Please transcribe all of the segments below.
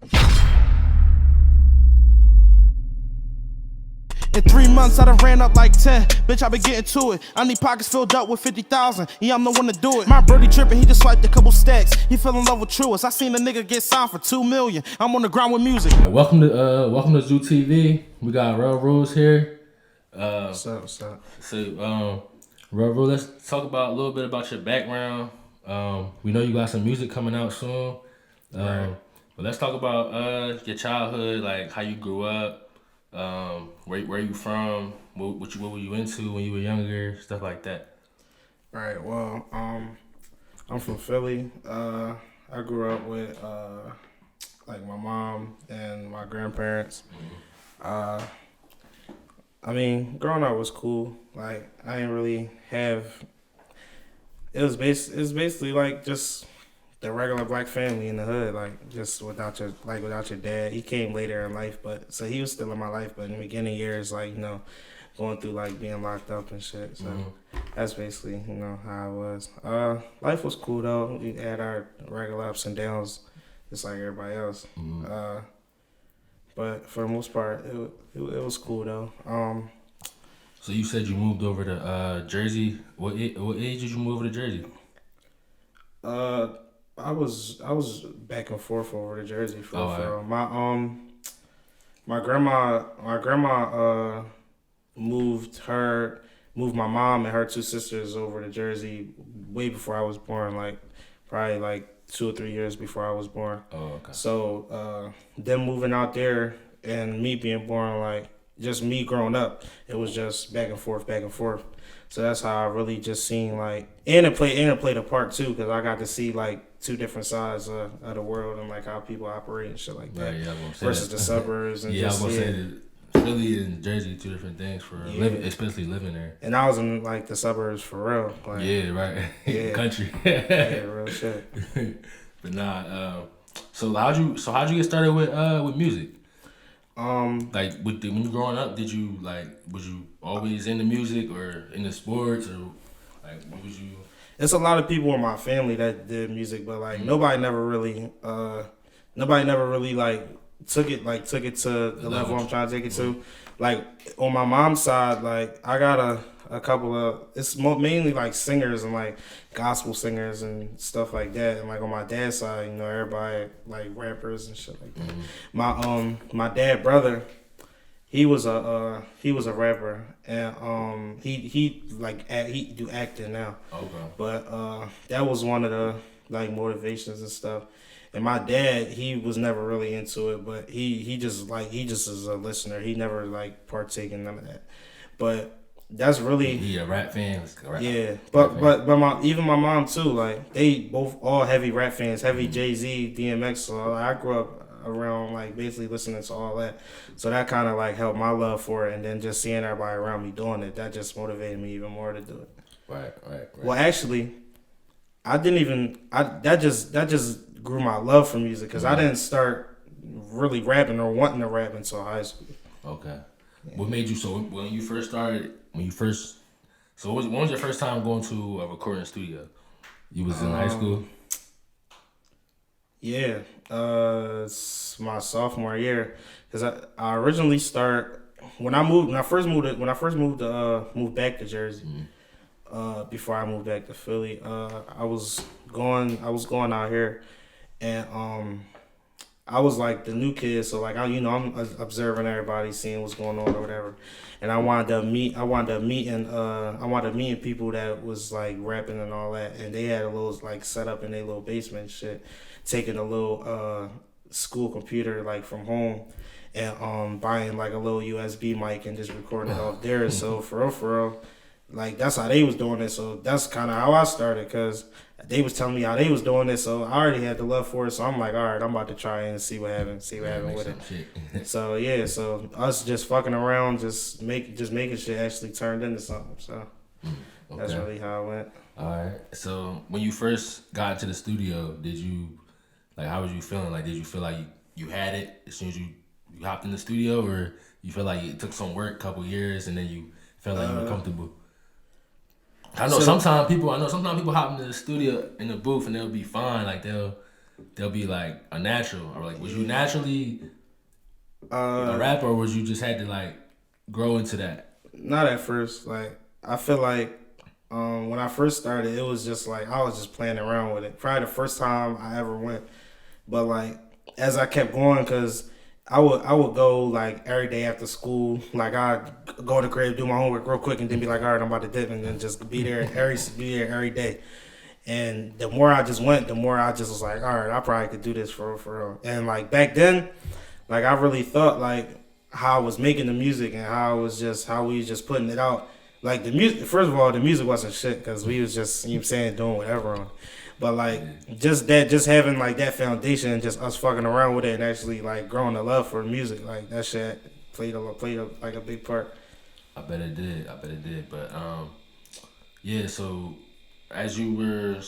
In 3 months, I done ran up like 10. Bitch, I been getting to it. I need pockets filled up with 50,000. Yeah, I'm the one to do it. My birdie tripping, he just swiped a couple stacks. He fell in love with Truist. I seen a nigga get signed for $2 million. I'm on the ground with music. Welcome to Zoo TV. We got Rell Roazz here. What's up? So, Rell Roazz, let's talk about a little bit about your background. We know you got some music coming out soon. But let's talk about your childhood, like how you grew up. Where you from? What were you into when you were younger? Stuff like that. Right. Well, I'm from Philly. I grew up with like my mom and my grandparents. I mean, growing up was cool. Like I didn't really have. It was basically like just the regular black family in the hood, like just without your dad. He came later in life, but so he was still in my life. But in the beginning years, like going through like being locked up and shit. So that's basically how it was. Life was cool though. We had our regular ups and downs, just like everybody else. But for the most part, it was cool though. So you said you moved over to Jersey. What age did you move over to Jersey? I was back and forth over to Jersey for real. My grandma moved my mom and her two sisters over to Jersey way before I was born, like probably like 2 or 3 years before I was born. Oh, okay. So them moving out there and me being born, like just me growing up, it was just back and forth. So that's how I really just seen like, and it played a part too, because I got to see like two different sides of the world and like how people operate and shit like that. Right, yeah, versus the suburbs and I was gonna say that Philly and Jersey, two different things for living, especially living there. And I was in like the suburbs for real. Like, yeah, right. Yeah. Country. Yeah, real shit. But nah. So how'd you get started with music? Like when you growing up, was you always into music or into sports or like what was you? It's a lot of people in my family that did music, but like nobody never really like took it to the level I'm trying to take it to. Like on my mom's side, like I got a couple of, it's mainly like singers and like gospel singers and stuff like that. And like on my dad's side, everybody like rappers and shit like that. My dad brother, he was a rapper and he do acting now. Okay. But that was one of the like motivations and stuff. And my dad, he was never really into it, but he just is a listener. He never like partake in none of that. But that's really a rap fan. Yeah, but my mom too. Like they both all heavy rap fans, heavy Jay-Z, DMX. So I grew up around like basically listening to all that. So that kind of like helped my love for it, and then just seeing everybody around me doing it, that just motivated me even more to do it. Right. Well, actually, that just grew my love for music because I didn't start really rapping or wanting to rap until high school. Okay. Yeah. What made you when you first started? When was your first time going to a recording studio? You was in high school? Yeah, it's my sophomore year because I originally when I first moved back to Jersey. Before I moved back to Philly, I was going out here, and I was like the new kid, so like I'm observing everybody, seeing what's going on or whatever, and I wound up meeting people that was like rapping and all that, and they had a little like set up in their little basement and shit, taking a little school computer like from home, and buying like a little USB mic and just recording it off there. So for real. Like, that's how they was doing it, so that's kind of how I started, because they was telling me how they was doing it, so I already had the love for it, so I'm like, all right, I'm about to try and see what happens with it. So, yeah, so us just fucking around, just making shit actually turned into something, so that's really how it went. All right, so when you first got into the studio, how was you feeling? Like, did you feel like you had it as soon as you hopped in the studio, or you feel like it took some work, couple years, and then you felt like you were comfortable? I know sometimes people hop into the studio in the booth and they'll be fine. Like they'll they'll be like a natural, or like was you naturally Uh, a rapper, or was you just had to like grow into that? Not at first. Like I feel like when I first started, it was just like I was just playing around with it. Probably the first time I ever went, but like as I kept going, cause I would go like every day after school. Like I'd go to the crib, do my homework real quick, and then be like, all right, I'm about to dip, and then just be there every day. And the more I just went, the more I just was like, all right, I probably could do this for real. And like back then, like I really thought like how I was making the music and how we was just putting it out. Like the music, first of all, the music wasn't shit because we was just, you know what I'm saying, doing whatever on it. But like just having like that foundation and just us fucking around with it and actually like growing a love for music, like that shit played like a big part. I bet it did. But yeah. So as you were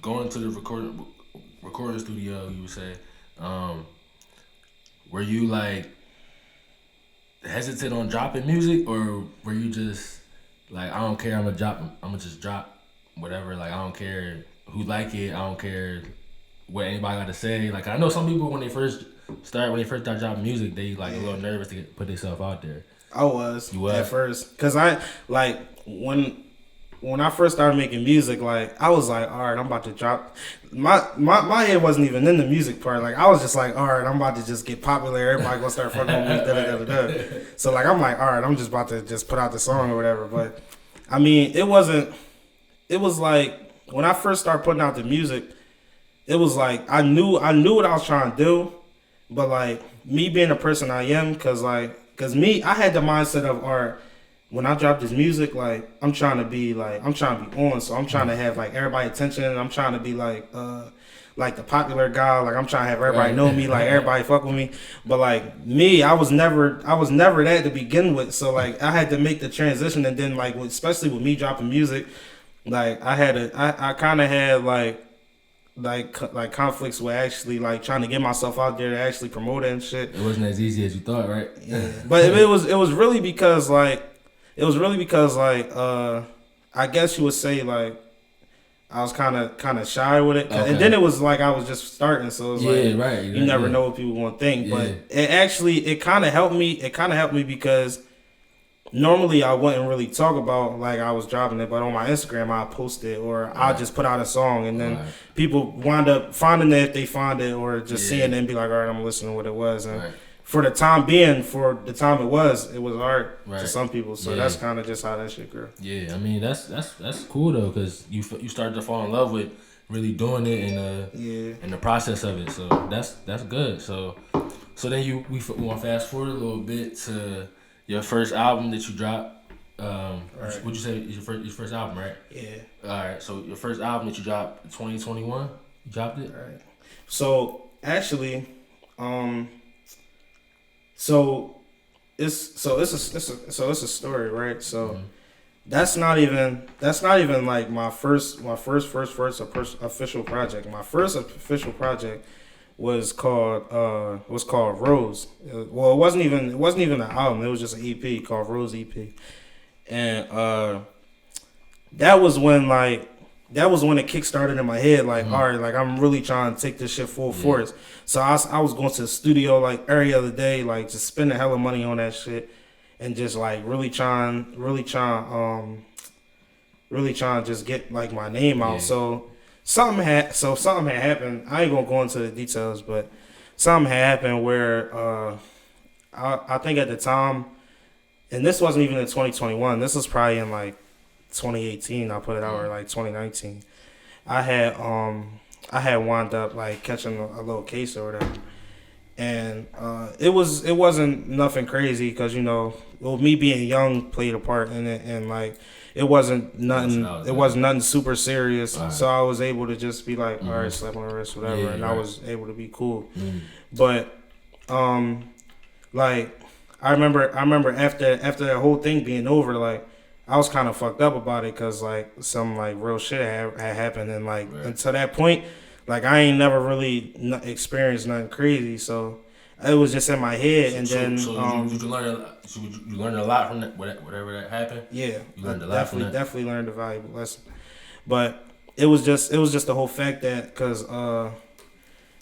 going to the recording studio, you would say, were you like hesitant on dropping music, or were you just like, I don't care, I'm gonna just drop whatever, like I don't care who like it, I don't care what anybody got to say. Like I know some people when they first start dropping music, they like a little nervous to put themselves out there. I was You was? at first, cause I like when I first started making music, like I was like, all right, I'm about to drop. My head wasn't even in the music part. Like I was just like, all right, I'm about to just get popular. Everybody gonna start fucking with me. Da, da, da, da, da. So like I'm like, all right, I'm just about to just put out the song or whatever. But I mean, it wasn't. It was like when I first started putting out the music, it was like I knew what I was trying to do, but like me being the person I am, cause me, I had the mindset of, all right, when I drop this music, like I'm trying to be on, so I'm trying to have like everybody attention, and I'm trying to be like the popular guy, like I'm trying to have everybody know me, like everybody fuck with me. But like me, I was never that to begin with, so like I had to make the transition, and then like especially with me dropping music, like I kind of had like conflicts with actually like trying to get myself out there to actually promote it and shit. It wasn't as easy as you thought, right? Yeah, but it was really because I guess you would say like I was kind of shy with it, and then it was like I was just starting, so it was like right, you never know what people want to think. But it kind of helped me. It kind of helped me because normally I wouldn't really talk about like I was dropping it, but on my Instagram I post it, or I'll just put out a song, and then people wind up finding it if they find it, or just seeing it and be like, all right, I'm listening to what it was. And for the time it was art to some people. So that's kind of just how that shit grew. Yeah, I mean that's cool though, because you started to fall in love with really doing it in the process of it. So that's good. So then we want to fast forward a little bit to your first album that you dropped. What'd you say is your first album, right? Yeah. All right. So your first album that you dropped, 2021, you dropped it. All right. So actually, so it's a story, right? So that's not even like my first official project. My first official project was called Roazz. Well, it wasn't even an album. It was just an EP called Roazz EP, and that was when it kickstarted in my head. Like, all right, like I'm really trying to take this shit full force. So I was going to the studio like every other day, like just spending hella money on that shit, and just like really trying to just get like my name out. So something had happened. I ain't gonna go into the details, but something had happened where I think at the time, and this wasn't even in 2021. This was probably in like 2018. I put it out, or like 2019. I had wound up like catching a little case or whatever, and it wasn't nothing crazy because me being young played a part in it, and like it wasn't nothing super serious. Right. So I was able to just be like, all right, slap on the wrist, whatever, and I was able to be cool. But like I remember after that whole thing being over, like I was kind of fucked up about it because like some like real shit had happened, and like until that point, like I ain't never really experienced nothing crazy, so it was just in my head. And then you learned a lot from that, whatever that happened. Yeah, you learned a lot from that. Definitely learned a valuable lesson. But it was just the whole fact that because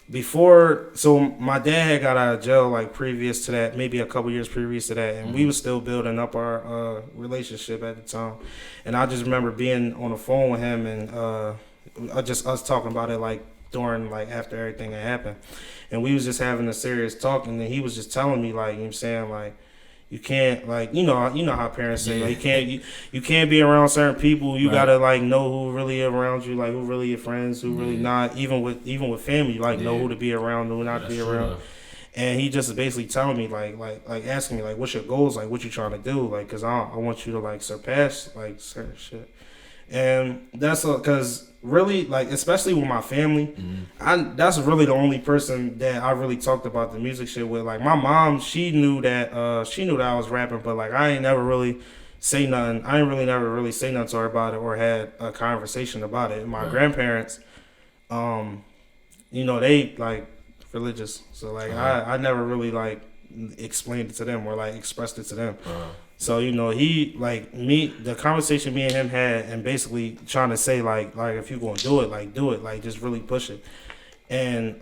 before, so my dad had got out of jail like previous to that, maybe a couple years previous to that, and we was still building up our relationship at the time. And I just remember being on the phone with him and just us talking about it like during like after everything had happened, and we was just having a serious talk, and then he was just telling me like, you know what I'm saying, like, you can't, like, you know how parents say, like, you can't be around certain people. You gotta like know who really around you, like who really your friends, who really not. Even with family, you like know who to be around, who not to be around. And he just basically telling me like asking me like, what's your goals, like what you trying to do, like, cause I want you to like surpass like certain shit. And that's because really, like, especially with my family, that's really the only person that I really talked about the music shit with. Like, my mom, she knew that I was rapping, but like I ain't never really say nothing. I ain't really never really say nothing to her about it or had a conversation about it. My grandparents, you know, they like religious, so like I never really like explained it to them or like expressed it to them. So, you know, he, like, the conversation me and him had, and basically trying to say, like if you gonna do it, like, just really push it. And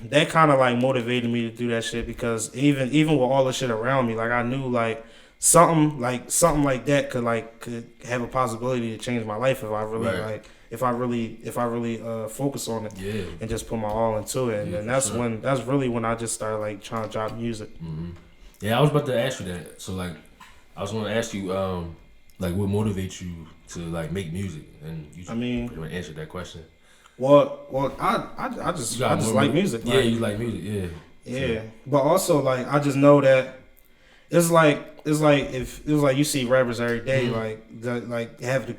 that kind of, like, motivated me to do that shit, because even with all the shit around me, like, I knew, like, something like that could have a possibility to change my life if I really, if I really focus on it and just put my all into it. And then that's really when I just started, like, trying to drop music. Yeah, I was about to ask you that. So, like, I was going to ask you, like, what motivates you to like make music, and you pretty much answered that question. Well, I just like music. Yeah, you like music, yeah. But also, like, I just know that it's like you see rappers every day, have the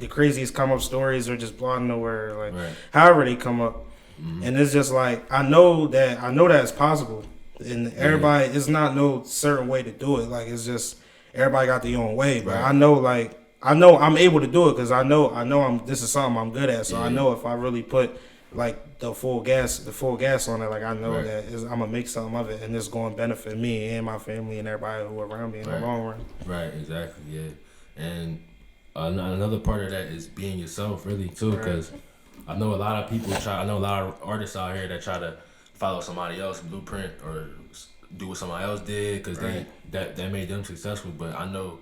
craziest come up stories, or just blowing nowhere, like however they come up, and it's just like I know that it's possible. And everybody, it's not no certain way to do it. Like, it's just everybody got their own way. But I know I'm able to do it, because I know this is something I'm good at. So I know if I really put like the full gas on it, like, I know that I'm gonna make something of it, and it's going to benefit me and my family and everybody who around me in the long run. Right, exactly, yeah. And another part of that is being yourself, really, too, because I know a lot of artists out here that try to follow somebody else's blueprint or do what somebody else did, because that made them successful. But I know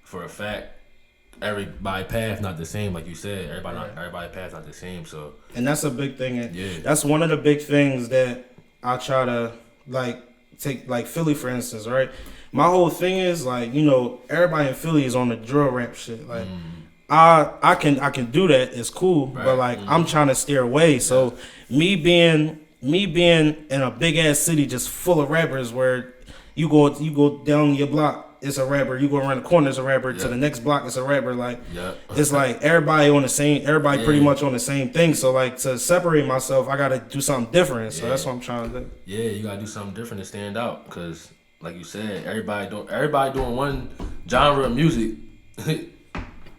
for a fact everybody's path not the same, like you said. Everybody's path not the same. So, and that's a big thing. And that's one of the big things that I try to like take, like Philly for instance, right? My whole thing is, like, you know, everybody in Philly is on the drill rap shit. Like, I can do that. It's cool, but like I'm trying to steer away. So me being in a big ass city just full of rappers, where you go down your block, it's a rapper. You go around the corner, it's a rapper. To the next block, it's a rapper. Like, it's like everybody pretty much on the same thing. So, like, to separate myself, I gotta do something different. So that's what I'm trying to do. Yeah, you gotta do something different to stand out, because, like you said, everybody doing one genre of music.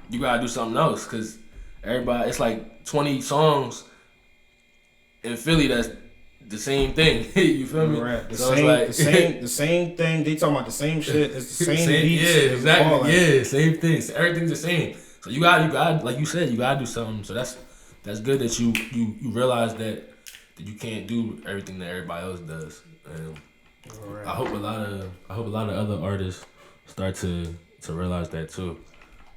You gotta do something else, because everybody, it's like 20 songs in Philly that's the same thing. You feel me? Right. The same thing. They talking about the same shit. It's the same beats. Yeah, exactly. Yeah, same things. Everything's the same. So you got like you said, you gotta do something. So that's good that you realize that you can't do everything that everybody else does. And I hope a lot of other artists start to realize that too.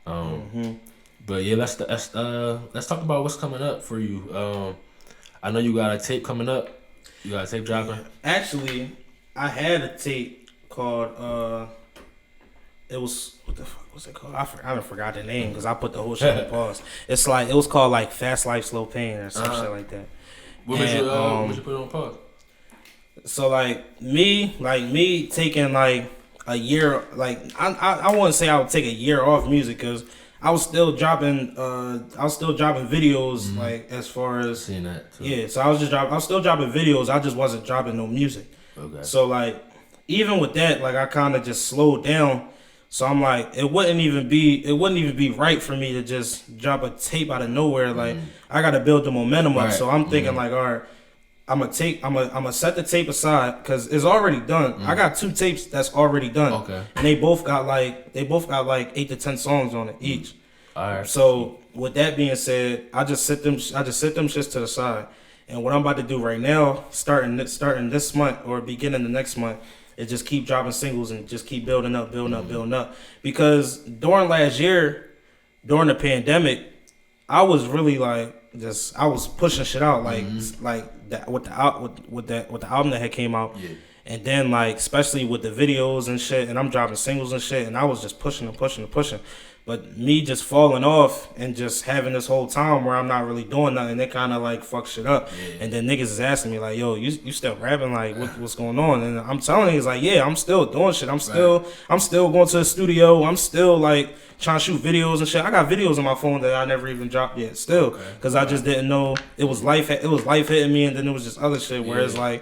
But yeah, let's talk about what's coming up for you. I know you got a tape coming up. You got a tape dropping? Actually, I had a tape called it was, what the fuck was it called? I forgot the name, because I put the whole shit on pause. It's like, it was called like Fast Life Slow Pain or some shit like that. What made you put it on pause? So like me taking like a year, like I wouldn't say I would take a year off music, because I was still dropping videos, like, as far as seeing that too. Yeah, so I was still dropping videos. I just wasn't dropping no music. Okay. So like, even with that, like, I kind of just slowed down. So I'm like, it wouldn't even be right for me to just drop a tape out of nowhere. Like, I gotta build the momentum up. So I'm thinking like, all right, I'm gonna set the tape aside, because it's already done. I got 2 tapes that's already done. Okay. And they both got like 8 to 10 songs on it each. All right. So with that being said, I just sit them shits to the side. And what I'm about to do right now, starting this month or beginning the next month, is just keep dropping singles and just keep building up. Because during last year, during the pandemic, I was really like I was pushing shit out like that with the album that had came out. Yeah. And then like especially with the videos and shit, and I'm dropping singles and shit, and I was just pushing. But me just falling off and just having this whole time where I'm not really doing nothing, it kind of like fuck shit up. Yeah. And then niggas is asking me like, yo, you still rapping? Like what's going on? And I'm telling niggas like, yeah, I'm still doing shit. I'm still going to the studio. I'm still like trying to shoot videos and shit. I got videos on my phone that I never even dropped yet still. Because I just didn't know it was life hitting me, and then it was just other shit where it's like,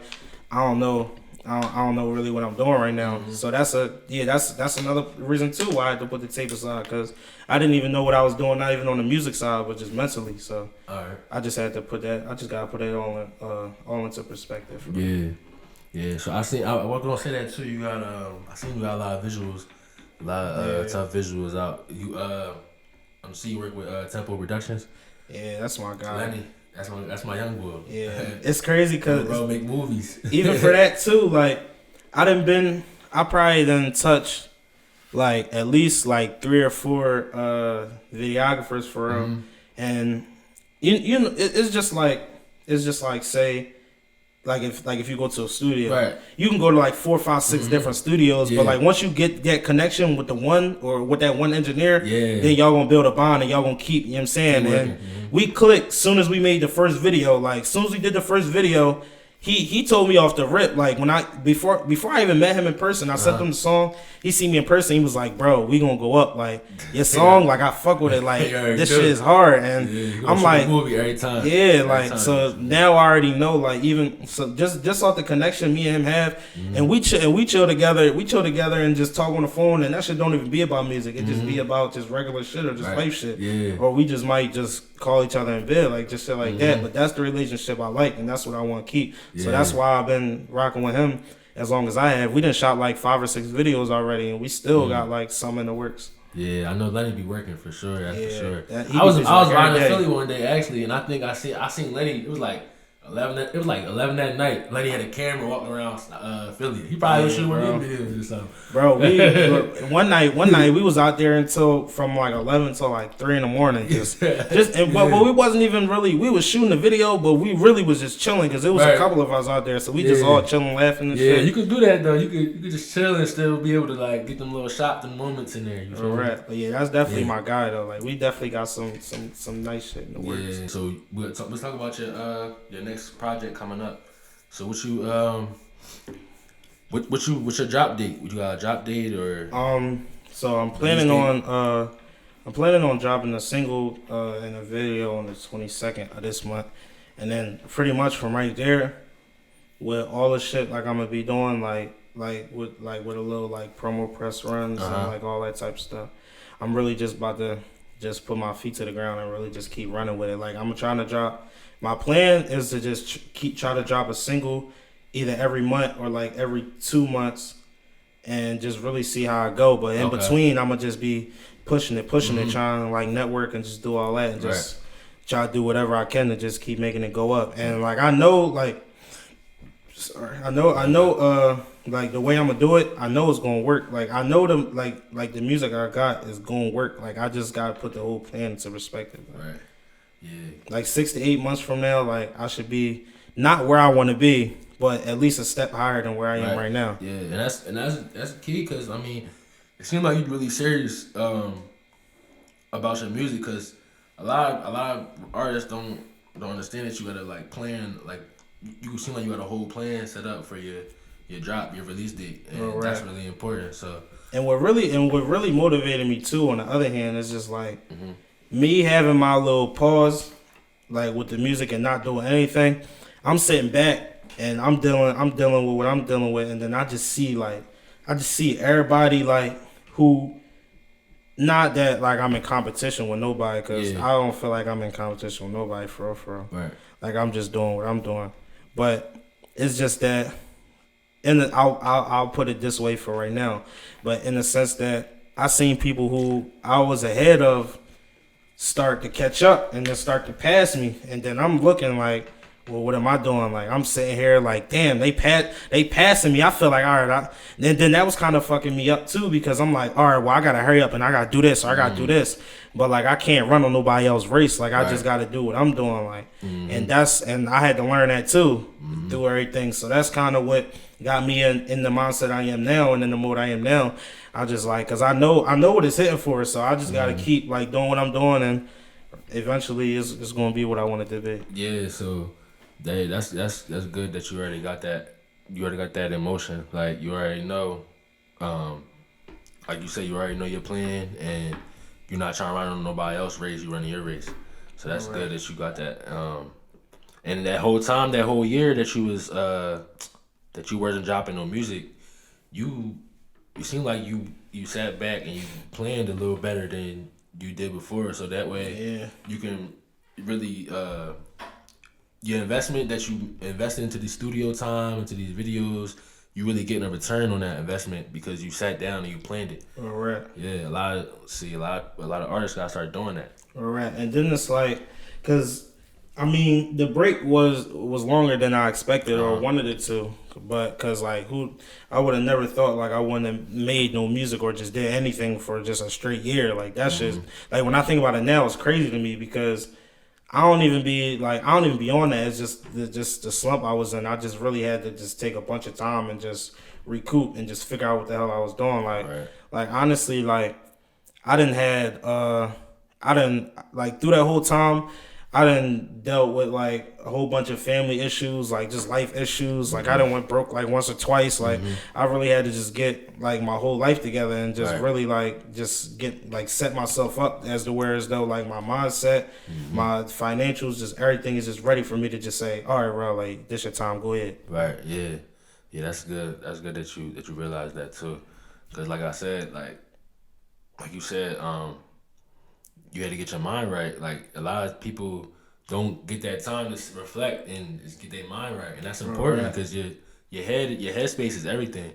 I don't know really what I'm doing right now. So that's another reason too why I had to put the tape aside, because I didn't even know what I was doing, not even on the music side, but just mentally. So I just had to put that. I just gotta put it all into perspective. Yeah. So I was gonna say that too. You got I seen you got a lot of visuals, tough visuals out. You see you work with Tempo Productions. Yeah, that's my guy. Lenny. That's my young boy. Yeah, it's crazy because bro make movies. Even for that too, like I probably done touched like at least like 3 or 4 videographers for real, and you know it's just like say. Like if you go to a studio, right, you can go to like 4, 5, 6 different studios, but like once you get that connection with the one or with that one engineer, then y'all gonna build a bond and y'all gonna keep, you know what I'm saying? And we clicked soon as we made the first video. Like soon as we did the first video, he told me off the rip, like when before I even met him in person, I sent him the song. He see me in person, he was like, bro, we gonna go up. Like your song, like I fuck with it. Like this shit is hard. And I'm like, movie every time. So now I already know, like even so just off the connection me and him have, and we chill together. We chill together and just talk on the phone, and that shit don't even be about music. It just be about just regular shit or just life shit. Yeah. Or we just might just call each other in bed, like just shit like that. But that's the relationship I like, and that's what I want to keep. So that's why I've been rocking with him as long as I have. We done shot like 5 or 6 videos already, and we still got like some in the works. Yeah, I know Lenny be working for sure. That's for sure. I was riding to Philly one day actually, and I think I seen Lenny. It was like 11 that night. Lenny had a camera walking around Philly. He probably was shooting one of these videos or something. Bro, we one night we was out there until from like 11 till like 3 in the morning. But we wasn't even really. We was shooting the video, but we really was just chilling because it was a couple of us out there, so we just all chilling, laughing and shit. Yeah, you could do that though. You could just chill and still be able to like get them little shots and moments in there. You feel me? But yeah, that's definitely my guy though. Like we definitely got some nice shit in the works. Yeah. So let's talk about your next project coming up. So what you what's your drop date? Would you got a drop date or so I'm planning on dropping a single and a video on the 22nd of this month, and then pretty much from right there with all the shit like I'm gonna be doing like with a little like promo press runs and like all that type of stuff. I'm really just about to just put my feet to the ground and really just keep running with it. Like I'm trying to drop. My plan is to just try to drop a single either every month or like every 2 months and just really see how I go. But in between, I'm going to just be pushing it, trying to like network and just do all that and just try to do whatever I can to just keep making it go up. And like, I know like the way I'm going to do it, I know it's going to work. Like I know the music I got is going to work. Like I just got to put the whole plan into perspective. Right. Yeah. Like 6 to 8 months from now, like I should be not where I want to be, but at least a step higher than where I am right now. Yeah, and that's key because I mean, it seems like you're really serious about your music because a lot of artists don't understand that you gotta like plan like you seem like you got a whole plan set up for your drop, your release date, and that's really important. So and what really motivated me too, on the other hand, is just like. Me having my little pause, like with the music and not doing anything, I'm sitting back and I'm dealing with what I'm dealing with, and then I just see everybody like who, not that like I'm in competition with nobody, cause I don't feel like I'm in competition with nobody for real. Right. Like I'm just doing what I'm doing, but it's just that, I'll put it this way for right now, but in the sense that I seen people who I was ahead of. start to catch up and then start to pass me, and then I'm looking like, well, what am I doing? Like, I'm sitting here like, damn, they passing me. I feel like, all right, then that was kind of fucking me up too, because I'm like, all right, well, I gotta hurry up and I gotta do this or I gotta do this, but like I can't run on nobody else's race. Like I just gotta do what I'm doing. Like, and I had to learn that too through everything. So that's kind of what got me in the mindset I am now and in the mode I am now. I just like, cause I know what it's hitting for. So I just gotta keep like doing what I'm doing, and eventually it's gonna be what I want it to be. Yeah. So. That's good that you already got that. You already got that emotion. Like you already know, like you said, you already know your plan, and you're not trying to run on nobody else's race. You running your race. So that's good that you got that. And that whole time, that whole year that you was that you wasn't dropping no music, you seemed like you sat back and you planned a little better than you did before. So that way, you can really. Your investment that you invested into the studio time, into these videos, you really getting a return on that investment because you sat down and you planned it. All right. Yeah, a lot of artists gotta start doing that. All right, and then it's like, cause I mean the break was longer than I expected or wanted it to, but cause like I would have never thought like I wouldn't have made no music or just did anything for just a straight year. Like that's just like when I think about it now, it's crazy to me because. I don't even be on that. It's just the slump I was in. I just really had to just take a bunch of time and just recoup and just figure out what the hell I was doing. Like honestly, like I didn't through that whole time, I done dealt with like a whole bunch of family issues, like just life issues. Like I done went broke like once or twice. Like I really had to just get like my whole life together and just really like just get like set myself up as though like my mindset, my financials, just everything is just ready for me to just say, all right, bro, like this your time, go ahead. Right. Yeah. Yeah. That's good. That's good that you realized that too, because like I said, like you said, you had to get your mind right. Like a lot of people don't get that time to reflect and just get their mind right, and that's important because your headspace is everything.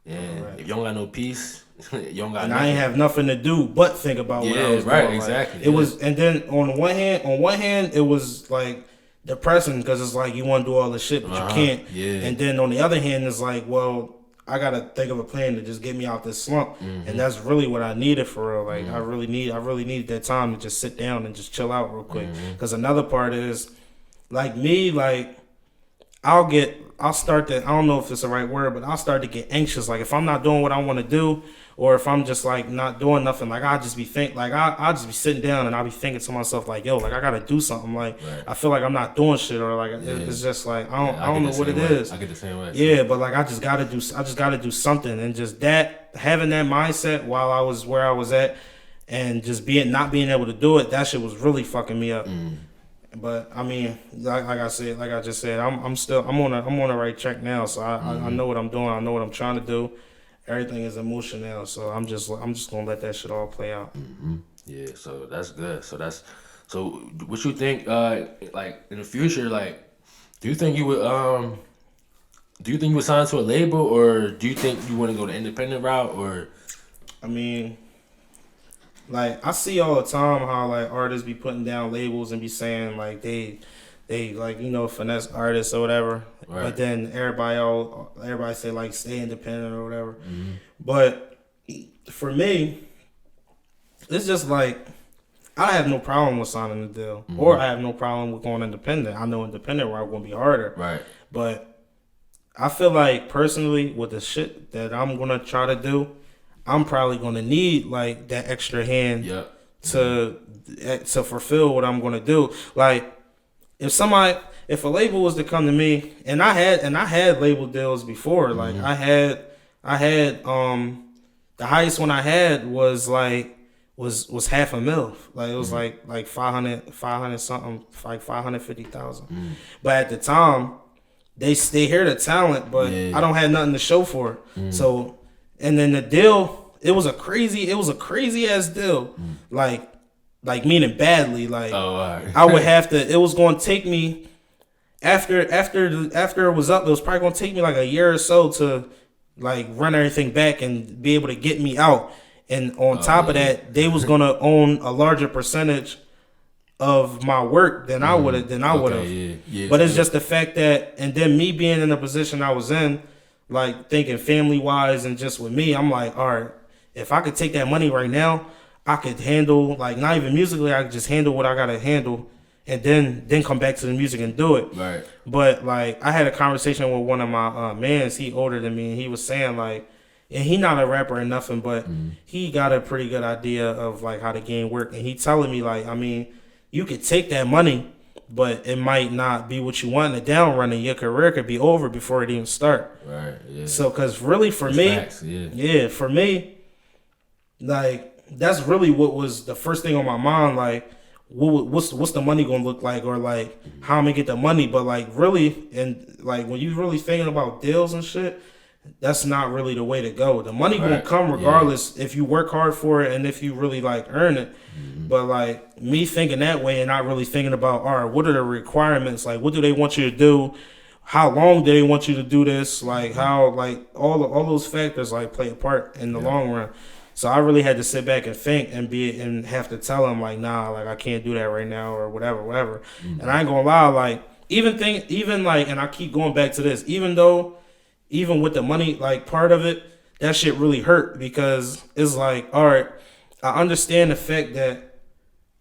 And if you don't got no peace, you don't got. And nothing. I ain't have nothing to do but think about what I was doing. Exactly. It was, and then on one hand, it was like depressing because it's like you want to do all this shit but you can't. Yeah. And then on the other hand, it's like, well, I gotta think of a plan to just get me out this slump, and that's really what I needed for real. Like I really needed that time to just sit down and just chill out real quick. Because another part is, like me, like I'll start to, I don't know if it's the right word, but I'll start to get anxious. Like if I'm not doing what I want to do, or if I'm just like not doing nothing, like I'll just be I'll just be sitting down and I'll be thinking to myself like, yo, like I gotta do something. Like I feel like I'm not doing shit, or like it's just like I don't know what it is. I get the same way. Yeah, but like I just gotta do something, and just having that mindset while I was where I was at, and just not being able to do it, that shit was really fucking me up. But I mean, like I just said, I'm on the right track now. So I know what I'm doing. I know what I'm trying to do. Everything is in motion now. So I'm just gonna let that shit all play out. Yeah. So that's good. So what you think? Like in the future, like, do you think you would sign to a label, or do you think you want to go the independent route, or? I mean, like I see all the time how like artists be putting down labels and be saying like they like, you know, finesse artists or whatever. Right. But then everybody say like stay independent or whatever. But for me, it's just like I have no problem with signing a deal, or I have no problem with going independent. I know independent route gonna be harder. Right. But I feel like personally with the shit that I'm gonna try to do, I'm probably gonna need like that extra hand to fulfill what I'm gonna do. Like if a label was to come to me, and I had label deals before. Like I had the highest one I had was $500,000. Like it was like 500 something, like 550,000. But at the time, they hear the talent, but I don't have nothing to show for it. So, and then the deal, it was a crazy ass deal. Like meaning badly. Like I would have to. It was going to take me after it was up. It was probably going to take me like a year or so to like run everything back and be able to get me out. And on top of that, they was going to own a larger percentage of my work than I would have. Yeah, But it's just the fact that, and then me being in the position I was in, like thinking family wise and just with me, I'm like, all right, if I could take that money right now, I could handle, like, not even musically, I could just handle what I gotta handle, and then come back to the music and do it. Right. But like, I had a conversation with one of my mans. He older than me, and he was saying like, and he not a rapper or nothing, but he got a pretty good idea of like how the game work, and he telling me like, I mean, you could take that money, but it might not be what you want in the down run, and your career could be over before it even start. Right. Yeah. So, cause really for me, facts, for me, like, that's really what was the first thing on my mind. Like, what's the money gonna look like, or like how I'm gonna get the money? But like really, and like when you really thinking about deals and shit, that's not really the way to go. The money gonna come regardless if you work hard for it and if you really like earn it. But like me thinking that way and not really thinking about, all right, what are the requirements? Like, what do they want you to do? How long do they want you to do this? Like how, like all those factors like play a part in the long run. So I really had to sit back and think and have to tell him like, nah, like I can't do that right now or whatever. And I ain't gonna lie, like even like, and I keep going back to this, even with the money, like part of it, that shit really hurt because it's like, all right, I understand the fact that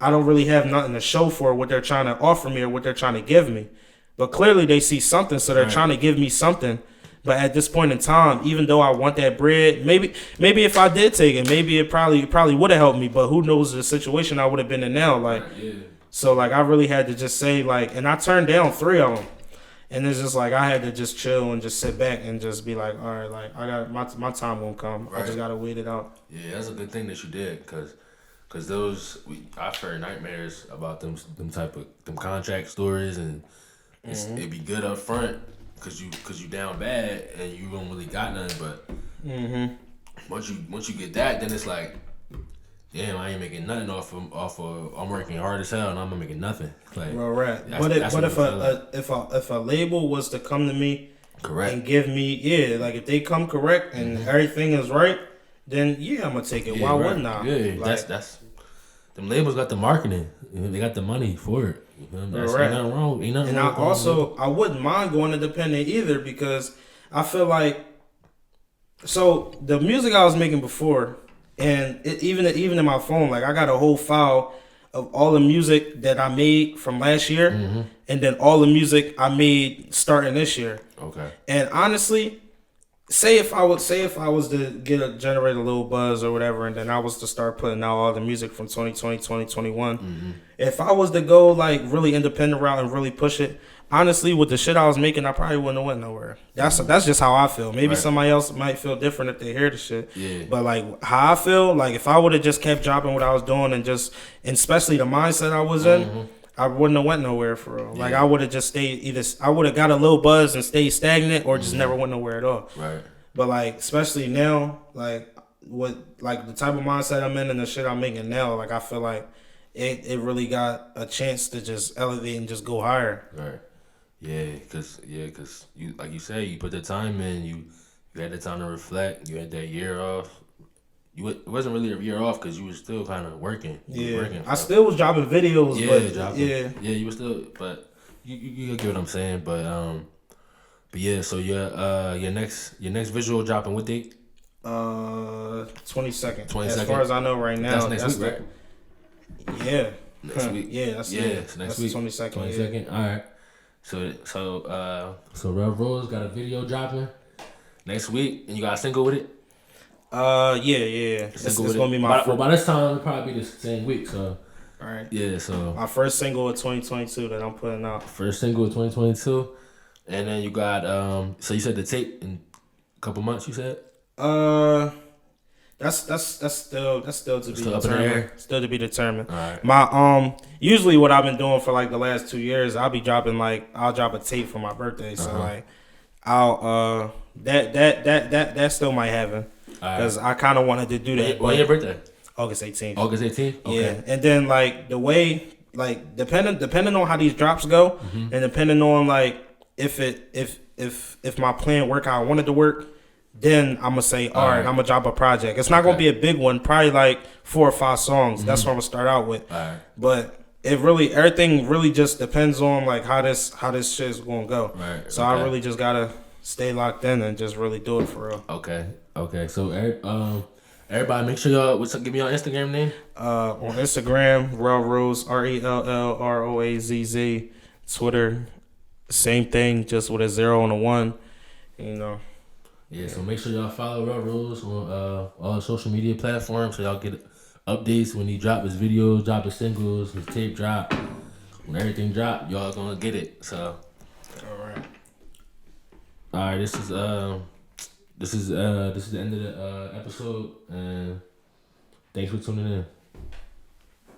I don't really have nothing to show for what they're trying to offer me or what they're trying to give me. But clearly they see something, so they're trying to give me something. But at this point in time, even though I want that bread, maybe if I did take it, maybe it probably would have helped me. But who knows the situation I would have been in now? Like, so like I really had to just say like, and I turned down 3 of them, and it's just like I had to just chill and just sit back and just be like, all right, like I got my time won't come. I just gotta wait it out. Yeah, that's a good thing that you did, cause I've heard nightmares about them contract stories, and it'd be good up front. Cause you down bad and you don't really got nothing, but once you get that, then it's like, damn, I ain't making nothing off of I'm working hard as hell and I'm not making nothing. Like, right. But if a label was to come to me, correct, and give me like if they come correct and everything is right, then I'm gonna take it. Why wouldn't I? Yeah, like, that's them labels got the marketing, they got the money for it. Ain't nothing wrong. And I wouldn't mind going independent either, because I feel like, so the music I was making before, and even in my phone, like I got a whole file of all the music that I made from last year, and then all the music I made starting this year. Okay. And honestly, say if I was to generate a little buzz or whatever, and then I was to start putting out all the music from 2020, 2021, if I was to go like really independent route and really push it, honestly, with the shit I was making, I probably wouldn't have went nowhere. That's just how I feel. Maybe somebody else might feel different if they hear the shit. Yeah. But like how I feel, like if I would have just kept dropping what I was doing and especially the mindset I was in, I wouldn't have went nowhere for real. Like I would have just stayed I would have got a little buzz and stayed stagnant, or just never went nowhere at all. Right. But like especially now, like with like the type of mindset I'm in and the shit I'm making now, like I feel like it really got a chance to just elevate and just go higher. Right. Yeah, cause you, like you say, you put the time in. You had the time to reflect. You had that year off. It wasn't really a year off because you were still kind of working. I still was dropping videos. You were still, but you get what I'm saying. But yeah. So your next visual dropping what date? 22nd. 22nd. As far as I know right now. That's next week, right? Yeah. Next week. That's next week. 22nd. 22nd. All right. So Rell Roazz got a video dropping next week, and you got a single with it. It's gonna be my. By this time, it'll probably be the same week. So. All right. Yeah. So. My first single of 2022 that I'm putting out. First single of 2022, and then you got So you said the tape in a couple months. You said. That's still to be determined. Still to be determined. All right. My usually what I've been doing for like the last 2 years, I'll drop a tape for my birthday. So like I'll that still might happen, because I kind of wanted to do that. When your birthday? August 18th. August 18th. Okay. Yeah, and then like the way, like depending on how these drops go, and depending on like if my plan work how I wanted to work, then I'm gonna say, all right, I'm gonna drop a project. It's not gonna be a big one, probably like 4 or 5 songs. That's what I'm gonna start out with. All right. But everything really just depends on like how this shit is gonna go. Right. So I really just gotta stay locked in and just really do it for real. Okay. So everybody, make sure y'all give me your Instagram name. On Instagram, Rell Roazz, RELLROAZZ. Twitter, same thing, just with a 0 and a 1. You know. Yeah. So make sure y'all follow Rell Roazz on all social media platforms so y'all get updates when he drop his videos, drop his singles, his tape drop. When everything drop, y'all gonna get it. So. All right. This is the end of the episode, and thanks for tuning in.